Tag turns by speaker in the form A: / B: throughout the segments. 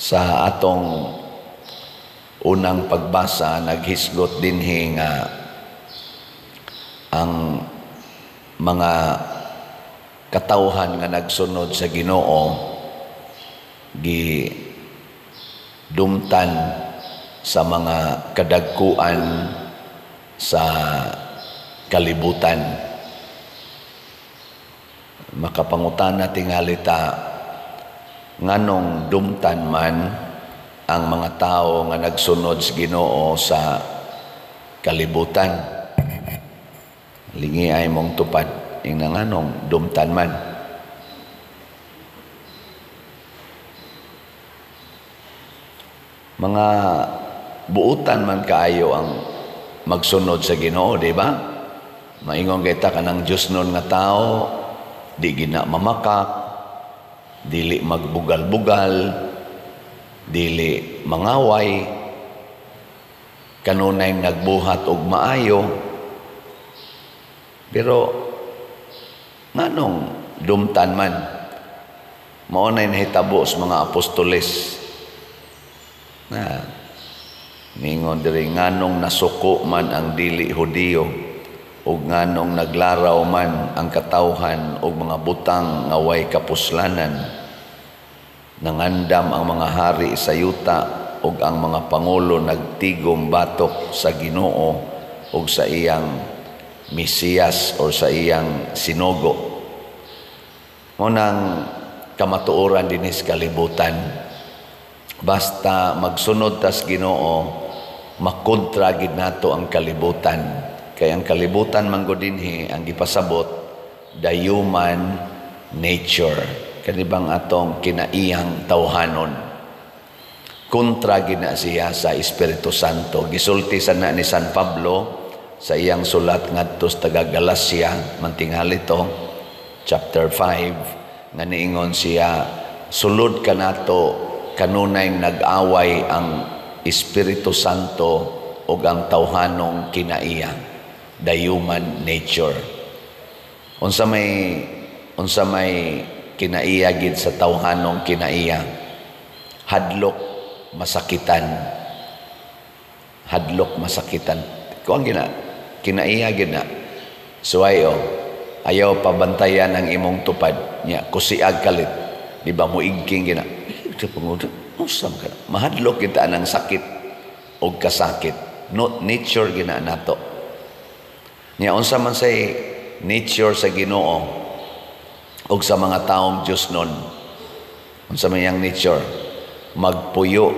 A: Sa atong unang pagbasa, naghisgot dinhi nga ang mga katawhan nga nagsunod sa Ginoo dumtan sa mga kadagkuan sa kalibutan. Makapangutana tingali ta, nganong dumtan man ang mga tao nga nagsunod sa Ginoo sa kalibutan? Lingi ay mong tupad, ing nganong dumtan man. Mga buutan man kaayo ang magsunod sa Ginoo, di ba? Maingon kita kanang Diyos nun nga tao, di gina mamakak, dili magbugal-bugal, dili mangaway, kanunay nagbuhat og maayo. Pero nganong dumtan man? Maunay nahitabo sa mga apostoles na ningon diri, nganong nasuko man ang dili Hudiyo ug nganong naglaraw man ang katawhan og mga butang nga way kapuslanan, nangandam ang mga hari sa yuta ug ang mga pangulo nagtigom batok sa Ginoo ug sa iyang Mesiyas o sa iyang sinugo. Ngunang kamatuoran dinis kalibutan, basta magsunod tas Ginoo, makontra gid nato ang kalibutan. Kay ang kalibutan man gud dinhi ang gipasabot the human nature, kanibang atong kinaiyang tawhanon. Kontra gid na siya sa Espiritu Santo. Gisulti sa na ni San Pablo sa iyang sulat ngadto sa taga Galacia, mantingali to, chapter 5, nga niingon siya, sulod ka nato kanunay nag-away ang Espiritu Santo ug ang tawhanong kinaiya, the human nature. Unsa may kinaiya gid sa tawhanong kinaiya? Hadlok masakitan. Kuan gina kinaiya gid na. Suwayo, ayaw pabantayan ang imong tupad nya kusiag kalit. Di ba muigking gina? Usam ka. Mahadlok kita ng sakit o kasakit. Not nature gina nato. Nya unsa man say nature sa Ginoo o sa mga taong Diyos nun. Unsa man yang nature? Magpuyo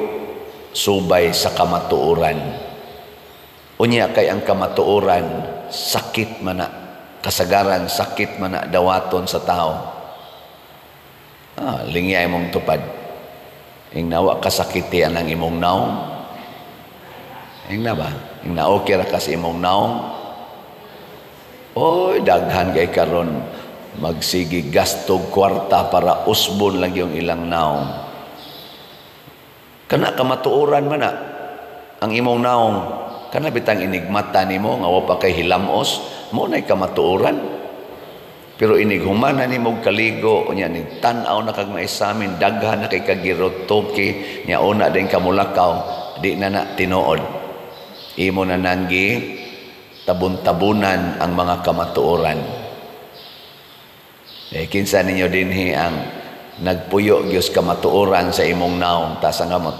A: subay sa kamatuoran. Unya kay ang kamatuoran sakit man na, kasagaran sakit man na dawaton sa tao. Lingi ay mong tupad. Ing nawa kasakiti ang imong naong. Ing na ba? Ing naokira ka sa imong naong. Oy, daghan kay karon magsigi gastog kwarta para usbon lang yung ilang naong. Kana kamatuoran man na ang imong naong. Kana bitang inigmata nimo nga wa pa kay hilamos, mo nay kamatuoran. Pero inighuman na ni mong kaligo, niya ni tanaw na kag maisamin, daghan na kay kagirot toki, niya una din kamulakaw, di na tinuod. Imo na nanggi, tabun-tabunan ang mga kamatuoran. Kinsa ninyo dinhi ang nagpuyo gyud kamatuoran sa imong naong ta sa ngamot.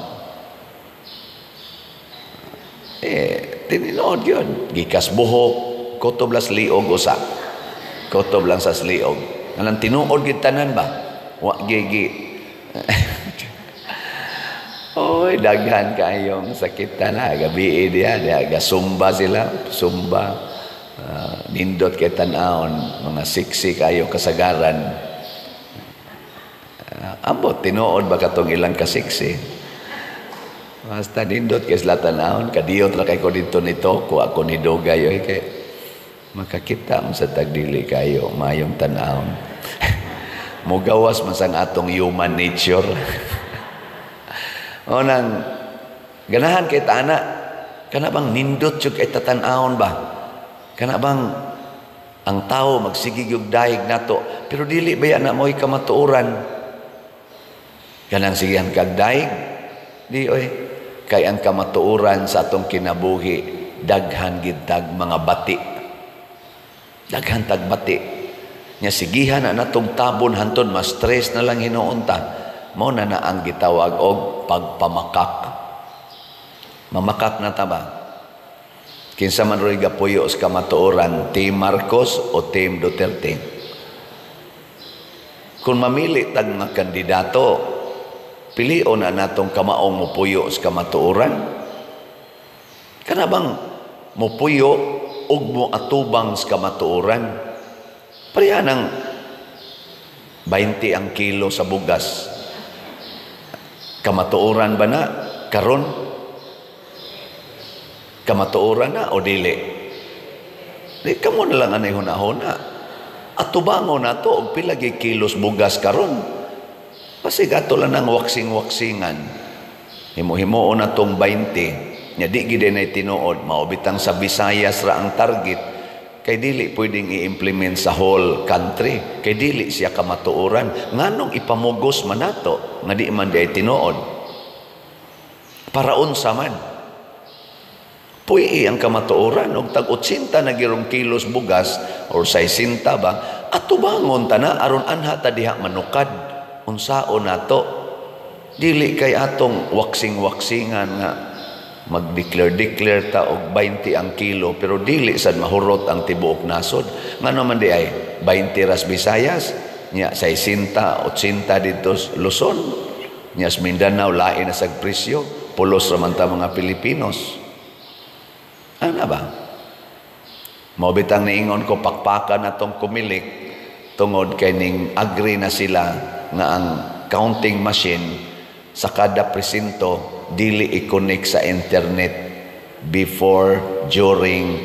A: Tininood yun. Gikas buhok, kotoblas liog usa. Kotob lang sa sliog. Anang tinuod gid tanan ba? Wa gigi. Oy, daghan kayong sakit na gabi dia gasumba sila, sumba. Nindot kay tan-aon, mga siksi kayo kasagaran. Ambot tinuod ba katong ilang kasiksi? Basta nindot kay sila tan-aon, kadiyot ra kay ko dito nito, ko ako ni Dogay oy kay makakita mo sa tagdili kayo, mayong tanawon. Mugawas man sang atong human nature. O nang ganahan kay taana, kana bang nindot yung kay tatanawon ba? Kana bang ang tao magsigig og daig nato, pero dili ba na mo'y kamatuoran? Kanang sigihan kag daig, Di oy, kay ang kamatuoran sa atong kinabuhi daghan gid tag mga bati. Daghan tag bati. Nya sigihan na natong tabon hantud mas stress na lang hinuon ta. Mao na ang gitawag og pagpamakak. Mamakak na ta ba? Kinsa man roy gapuyo sa kamatuoran, Team Marcos o Team Duterte? Kung mamili tag mga kandidato, pilion na natong kamaong mupuyo sa kamatuoran. Kana bang mupuyo ug moatubang sa kamatuoran? Pareha ng 20 ang kilo sa bugas. Kamatuoran ba na karon? Kamatuoran na o dili? Di kamo na lang anay hunahuna. Atubango na to og pila gi kilos bugas karon. Kasi gato lang ng waksing-waksingan. Himo-himo na tong 20. Nya di gid na tinuod maobitang sa Visayas ra ang target kay dili pwedeng i-implement sa whole country. Kay dili siya kamatuoran. Nganong ipamugos man nato nga di man di tinuod. Para unsa man. Puy ang kamatuoran og tag 80 na girong kilos bugas or 60 ba atubangon ta na aron anha ta diha manukad unsaon nato dili kay atong waksing-waksingan nga mag-declare ta og 20 ang kilo pero dili sad mahurot ang tibuok nasod ngano man di ay 20 ras Visayas nya 60 80 dito Luzon nya sa Mindanao lain na sag presyo pulos ra man ta mga Pilipinos. Ano ba? Maubitang niingon ko pakpakan na tong kumilik tungod kay ning agree na sila nga ang counting machine sa kada presinto dili i-connect sa internet before, during,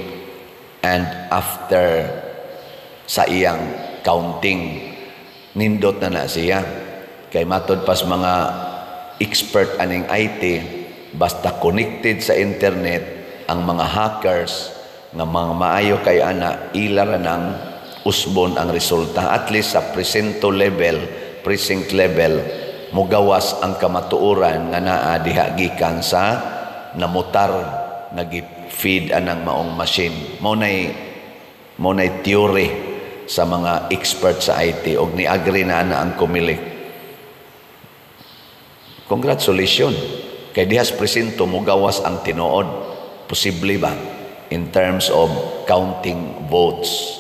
A: and after sa iyang counting. Nindot na siya. Kay matod pas mga expert aning IT, basta connected sa internet, ang mga hackers nga mga maayo kay ana ilara ng usbon ang resulta at least sa presinto level, precinct level mugawas ang kamatuoran nga naa diha gikan sa namutar nagi-feed anang maong machine. Mao nay theory sa mga expert sa IT og ni-agree na ana ang kumilik. Congratulations kay dihas presinto mugawas ang tinuod. Posible ba in terms of counting votes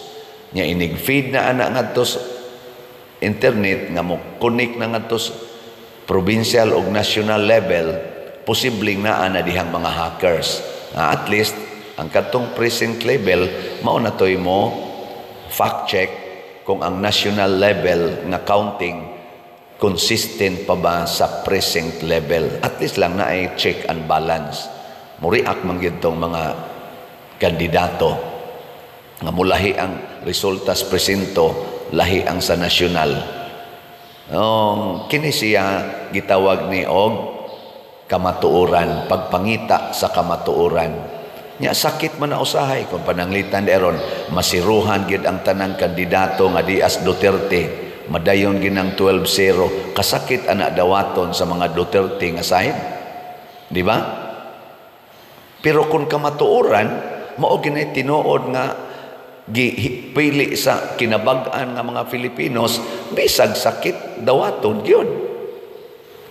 A: nya inig-feed na ana ngadto internet nga mo connect na ngadto provincial ug national level posibleng naa na dihang mga hackers at least ang katong precinct level mao na toy mo fact check kung ang national level nga counting consistent pa ba sa precinct level at least lang na ay check and balance. Muriak man gyud tong mga kandidato nga mulahi ang resulta sa presinto lahi ang sa nasyonal. Kini siya gitawag ni og kamatuoran, pagpangita sa kamatuoran. Nya sakit man na usahay kung pananglitan deron masiruhan gyud ang tanang kandidato nga dias Duterte, madayon ginang 12-0, kasakit ana dawaton sa mga Duterte nga side. Di ba? Pero kung kamatuoran, mao ginay tinuod nga gipili sa kinabag-an nga mga Filipinos, bisag sakit dawaton gyud.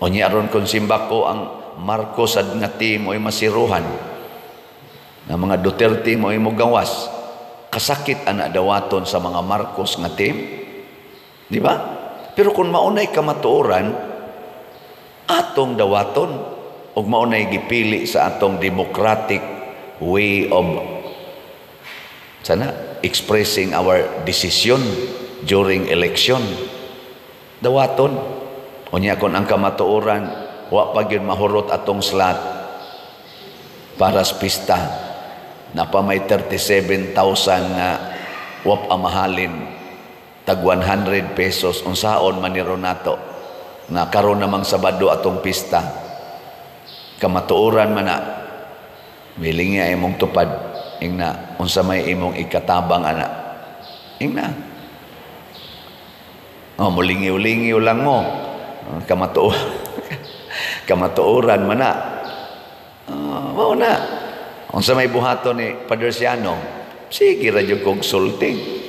A: Unya aron kung simbako ang Marcos sad nga team mo'y masiruhan, nga mga Duterte mo'y mogawas, kasakit ana dawaton sa mga Marcos nga team. Di ba? Pero kung maunay kamatuoran, atong dawaton, ug maunay gipili sa atong democratic way of expressing our decision during election. Dawaton. Unya kon ang kamatuoran wa pa gyud mahurot atong slot para sa pista. Napa may 37,000 nga wa pa mahalin tag 100 pesos unsaon man ni Ronato na karon namang Sabado atong pista. Kamatuoran man na wiling niya imong tupad ingna unsa may imong ikatabang ana ingna mulingiw-lingiw lang mo kamatuoran kamatuoran man na. Mao na. Unsa may buhaton ni Padre Siano, sige ra jud kog sulti.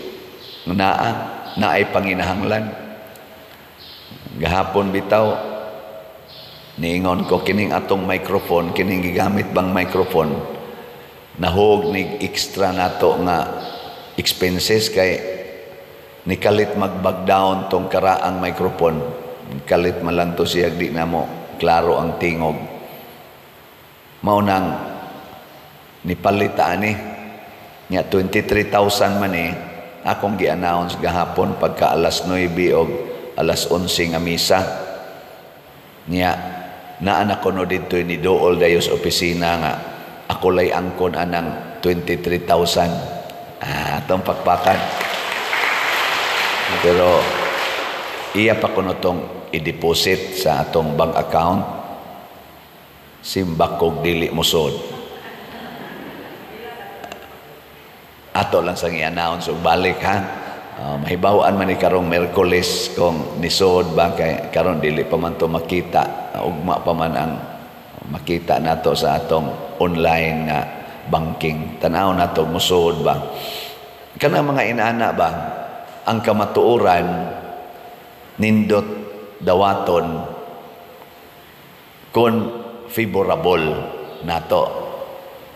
A: Naay panginahanglan. Gahapon bitaw niingon ko kining atong microphone, kining gigamit bang microphone, nahog ni extra nato nga expenses kay nikalit mag-back down tong karaang microphone. Kalit man lang to siya, di na mo klaro ang tingog. Maunang nipalitaan ni nya 23,000 man akong gi-announce gahapon pagka alas 9 o alas 11 nga misa niya naanak ko no dito ni Dool Dayos opisina nga ako lay angkon anang 23,000 atong pakpakan pero iya pa ko no tong i-deposit sa atong bank account simbak kog dili musod ato lang sang i-announce ug balik ha. Mahibawaan man ni karong Miyerkules kung nisod ba kay karon dili pa man to makita ugma pa man ang makita nato sa atong online nga banking tan-aw nato musod ba kana mga inaana ba ang kamatuoran nindot dawaton kung favorable nato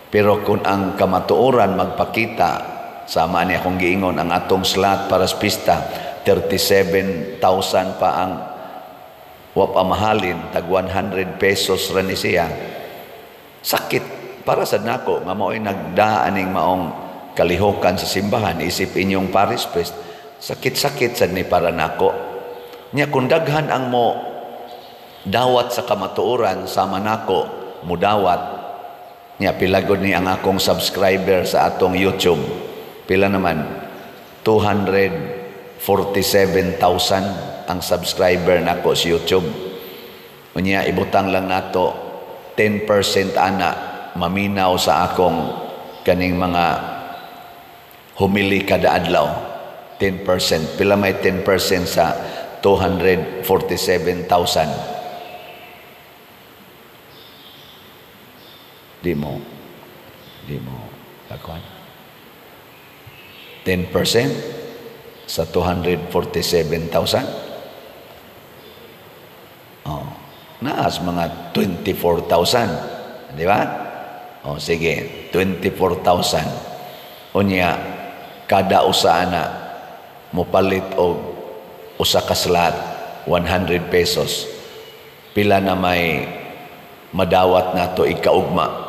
A: pero kung ang kamatuoran magpakita sama ni akong giingon ang atong slot para sa pista 37,000 pa ang wapamahalin tag 100 pesos ra ni siya sakit para sa nako nga mao'y nagdaaning maong kalihokan sa simbahan isip inyong Paris Priest sakit-sakit sad ni para nako nya kung daghan ang mo dawat sa kamatuoran sama nako mudawat nya pilagod ni ang akong subscriber sa atong YouTube pila naman 247,000 ang subscriber nako sa YouTube unya ibutang lang nato 10% ana maminaw sa akong kaning mga humili kada adlaw 10% pila may 10% sa 247,000 di mo kakuan 10% sa 247,000 naas mga 24,000 di ba sige 24,000 unya kada usa na mopalit og usa ka slot 100 pesos pila na may madawat nato ikaugma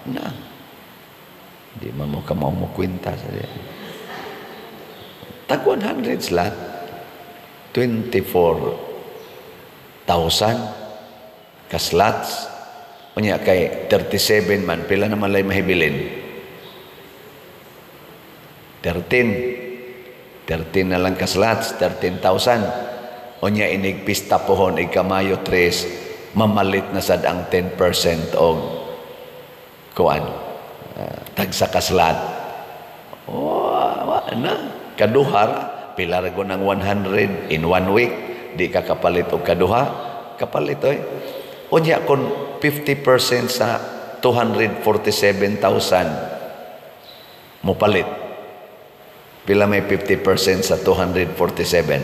A: na di man mo ka mo kwenta sa diya tag 100 slot 24,000 ka slots unya kay 37 man pila naman lay mahibilin 13 na lang ka slots 13,000 unya inigpista pohon ikamayo 3 mamalit na sad ang 10% og kuan tagsa ka slot na kaduha pila ra ng 100 in 1 week di ka kapalit og kaduha kapalit unya kon 50% sa 247,000 mo palit pila may 50% sa 247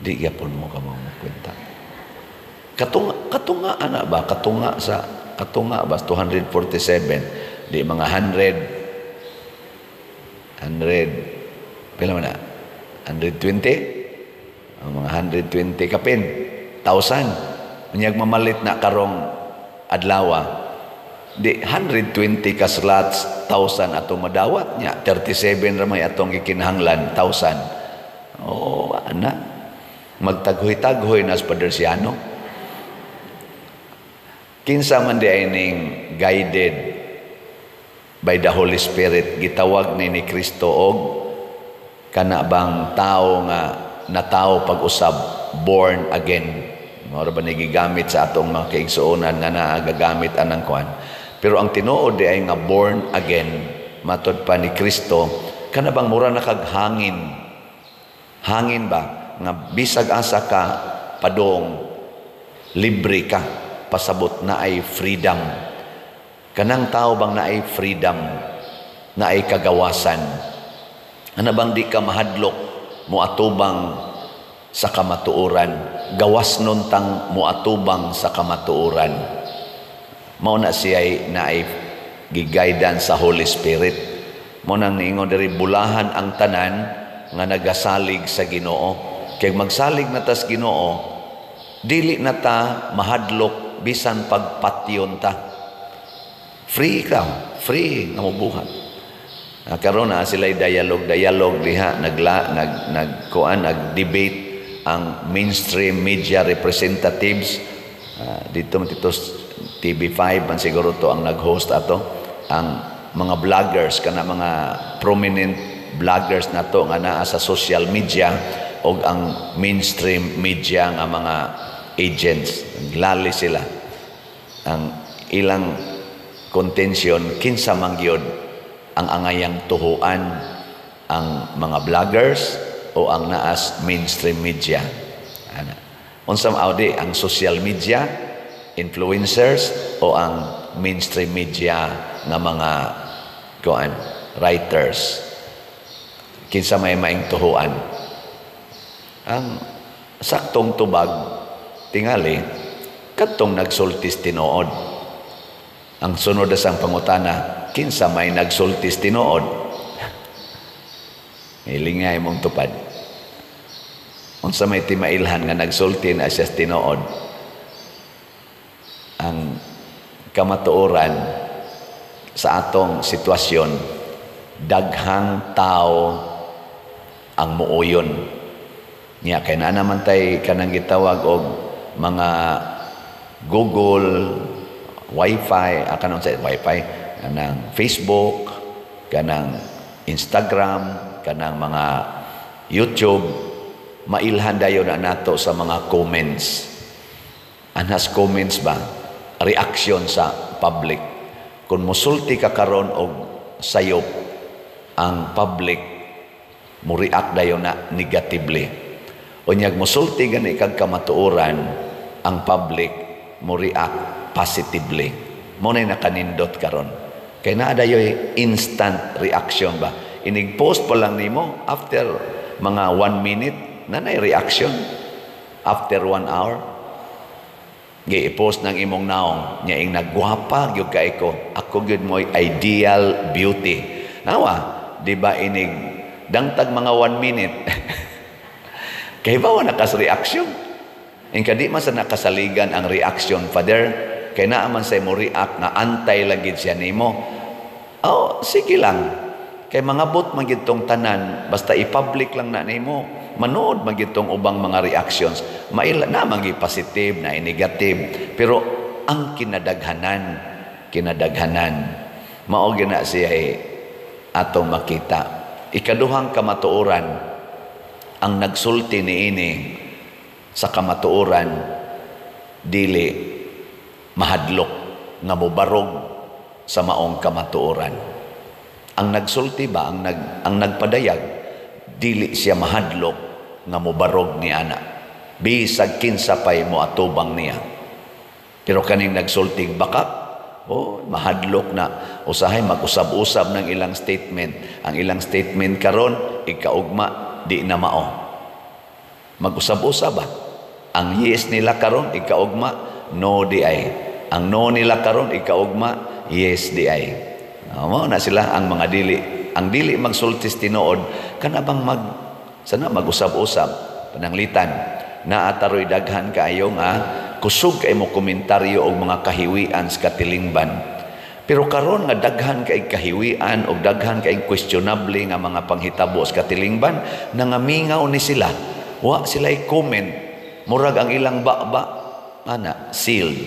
A: di gyapon mo ka mo kwenta katunga ana ba katunga ba 247 di mga 100 pila man na 120 ang mga 120 kapin 1,000 unyag mamalit na karong adlaw di 120 ka slots 1,000 atong madawat nya 37 ra may atong gikinahanglan 1,000 ana magtaghoy-taghoy nas Padre Siano kinsa man di ay ning guided by the Holy Spirit gitawag ni Kristo og kana bang tao nga natao pag-usab born again mao ba ni gigamit sa atong mga kaigsuonan nga naagagamit anang kuan pero ang tinuod di ay nga born again matud pa ni Kristo kana bang mura nakaghangin Hangin ba nga bisag asa ka padong libre ka, pasabot na ay freedom. Kanang tao bang na ay freedom, na ay kagawasan? Ano bang di ka mahadlok muatubang sa kamatuoran? Gawas nun tang muatubang sa kamatuoran. Mao na siya na ay gigaydan sa Holy Spirit. Mao nang niingon diri bulahan ang tanan nga nagasalig sa Ginoo. Kay magsalig na tas Ginoo, dili na ta mahadlok bisan pagpatyon ta. Free ka, free nga mabuhat. Karon na sila dialogue diha nag-debate ang mainstream media representatives dito TV5 man siguro to ang nag-host ato, ang mga vloggers kana mga prominent vloggers nato nga naa sa social media o ang mainstream media nga mga agents. Lali sila ang ilang contention kinsa man gyud ang angayang tuhuan, ang mga vloggers o ang naas mainstream media. Unsam audi ang social media, influencers o ang mainstream media nga mga writers. Kinsa may maing tuhuan. Ang saktong tubag tingali kadtong nagsultis tinuod. Ang sunod sang pangutana, kinsa may nagsultis tinuod? Ilingay mong tupad. Unsa may timailhan nga nagsulti na siya tinuod? Ang kamatuoran sa atong sitwasyon, daghang tao ang muuyon. Niya kay na naman tay kanang gitawag og mga Google, Wi-Fi, kanang sa Wi-Fi, kanang Facebook, kanang Instagram, kanang mga YouTube, mailhan dayon na nato sa mga comments. Anas comments ba? Reaction sa public. Kung musulti ka karon og sayop, ang public mo react dayon na negatively. Unyag musulti gani kag kamatuoran, ang public mo react positively. Mo na nakanindot karon. Kay naa dayoy instant reaction ba? Inig-post pa lang nimo after mga 1 minute na nay reaction. After 1 hour, gi-post ng imong naong nya ing nagwapa gyud kay ko. Ako gyud mo'y ideal beauty. Nawa, di ba inig dangtag mga 1 minute. Kay bawa nakas reaction. In kadi man sa nakasaligan ang reaction, Father, kay naa man say mo react nga antay lang gid siya nimo. Oh, sige lang. Kay mga bot magitong tanan, basta i-public lang na nimo, manood magitong ubang mga reactions. Maila na mangi positive na negative, pero ang kinadaghanan mao gina siya atong makita. Ikaduhang kamatuoran, ang nagsulti niini sa kamatuoran dili mahadlok nga mobarog sa maong kamatuoran. Ang nagsulti ba, ang nagpadayag, dili siya mahadlok nga mobarog ni ana. Bisag kinsa pay mo atubang niya. Pero kaning nagsulting bakak, mahadlok na. Usahay mag-usab-usab ng ilang statement. Ang ilang statement karon ikaugma di na mao. Mag-usab-usab ba? Ang yes nila karon ikaugma no di ay. Ang no nila karon ikaugma yes di ay. Mao na sila ang mga dili. Ang dili magsultis tinuod kana bang sana mag-usab-usab pananglitan na ataroy daghan kaayo nga kusog kay mo komentaryo og mga kahiwian sa katilingban. Pero karon nga daghan kay kahiwian og daghan kay questionable nga mga panghitabo sa katilingban, nangamingaw ni sila. Wa sila i-comment. Murag ang ilang sealed.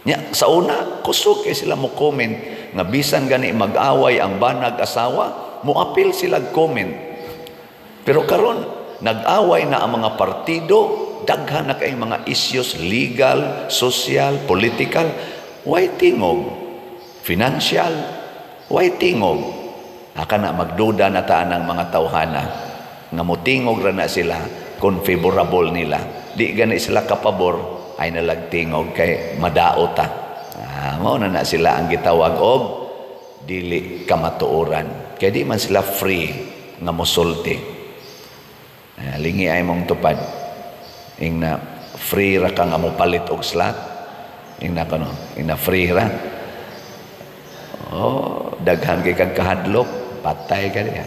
A: Nya sa una kusog kay sila mo comment nga bisan gani mag-away ang banag asawa, mo-appeal sila comment. Pero karon nag-away na ang mga partido, daghan na kay mga issues legal, social, political, way tingog, financial, way tingog. Aka na magduda na taan ng mga tawhana nga mutingog ra na sila kung favorable nila. Di gani sila kapabor ay nalagtingog kay madaot ta. Mao na sila ang gitawag og dili kamatuoran. Kay di man sila free nga mosulti. Lingi ay mong tupad. Ing na free ra ka nga mopalit og slot. Ing na kano, ing na free ra. Daghan kay kag kahadlok, patay ka diha.